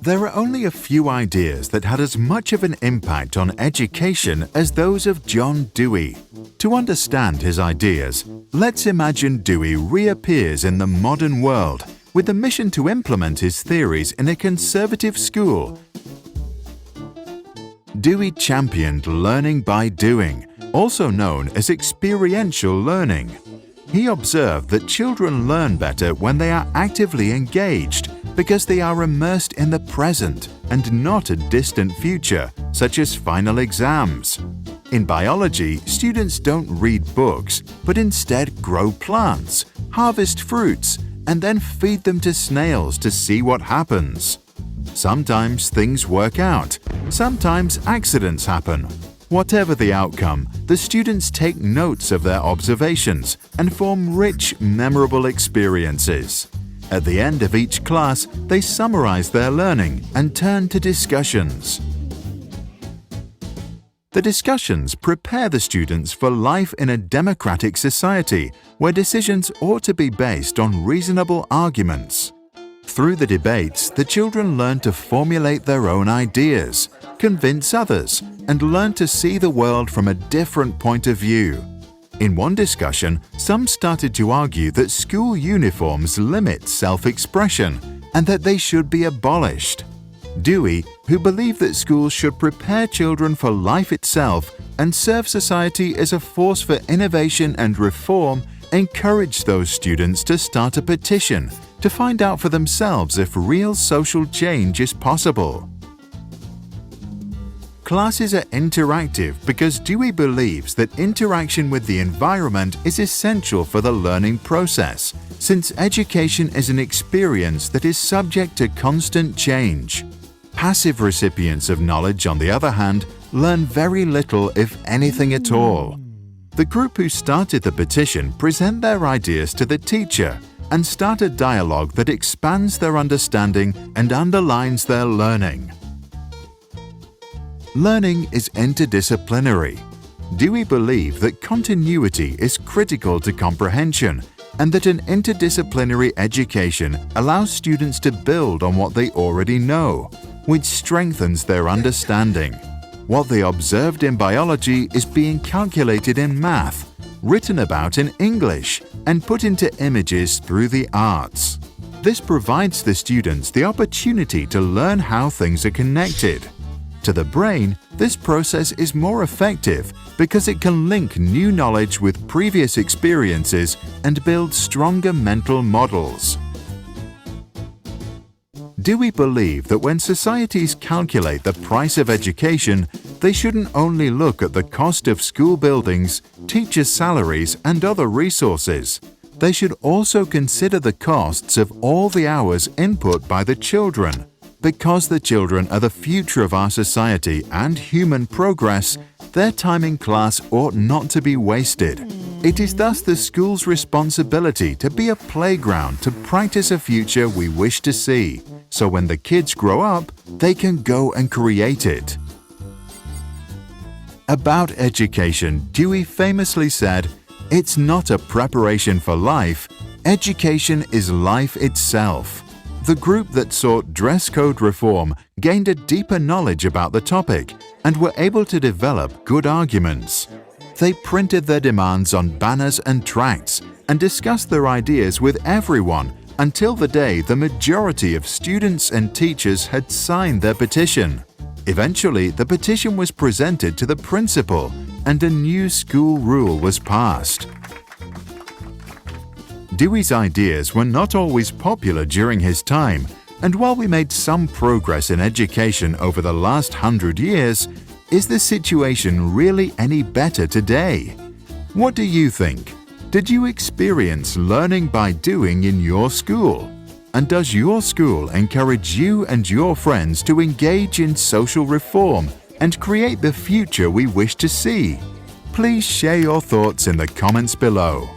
There are only a few ideas that had as much of an impact on education as those of John Dewey. To understand his ideas, let's imagine Dewey reappears in the modern world with the mission to implement his theories in a conservative school. Dewey championed learning by doing, also known as experiential learning. He observed that children learn better when they are actively engaged because they are immersed in the present and not a distant future, such as final exams. In biology, students don't read books, but instead grow plants, harvest fruits, and then feed them to snails to see what happens. Sometimes things work out, sometimes accidents happen. Whatever the outcome, the students take notes of their observations and form rich, memorable experiences. At the end of each class, they summarize their learning and turn to discussions. The discussions prepare the students for life in a democratic society where decisions ought to be based on reasonable arguments. Through the debates, the children learn to formulate their own ideas, convince others, and learn to see the world from a different point of view. In one discussion, some started to argue that school uniforms limit self-expression and that they should be abolished. Dewey, who believed that schools should prepare children for life itself and serve society as a force for innovation and reform, encouraged those students to start a petition to find out for themselves if real social change is possible. Classes are interactive because Dewey believes that interaction with the environment is essential for the learning process, since education is an experience that is subject to constant change. Passive recipients of knowledge, on the other hand, learn very little, if anything at all. The group who started the petition present their ideas to the teacher and start a dialogue that expands their understanding and underlines their learning. Learning is interdisciplinary. Dewey believed that continuity is critical to comprehension and that an interdisciplinary education allows students to build on what they already know, which strengthens their understanding. What they observed in biology is being calculated in math, written about in English, and put into images through the arts. This provides the students the opportunity to learn how things are connected. To the brain, this process is more effective because it can link new knowledge with previous experiences and build stronger mental models. Dewey believed that when societies calculate the price of education, they shouldn't only look at the cost of school buildings, teachers' salaries, and other resources. They should also consider the costs of all the hours input by the children. Because the children are the future of our society and human progress, their time in class ought not to be wasted. It is thus the school's responsibility to be a playground to practice a future we wish to see, so when the kids grow up, they can go and create it. About education, Dewey famously said, "It's not a preparation for life, education is life itself." The group that sought dress code reform gained a deeper knowledge about the topic and were able to develop good arguments. They printed their demands on banners and tracts and discussed their ideas with everyone until the day the majority of students and teachers had signed their petition. Eventually, the petition was presented to the principal and a new school rule was passed. Dewey's ideas were not always popular during his time, and while we made some progress in education over the last 100 years, is the situation really any better today? What do you think? Did you experience learning by doing in your school? And does your school encourage you and your friends to engage in social reform and create the future we wish to see? Please share your thoughts in the comments below.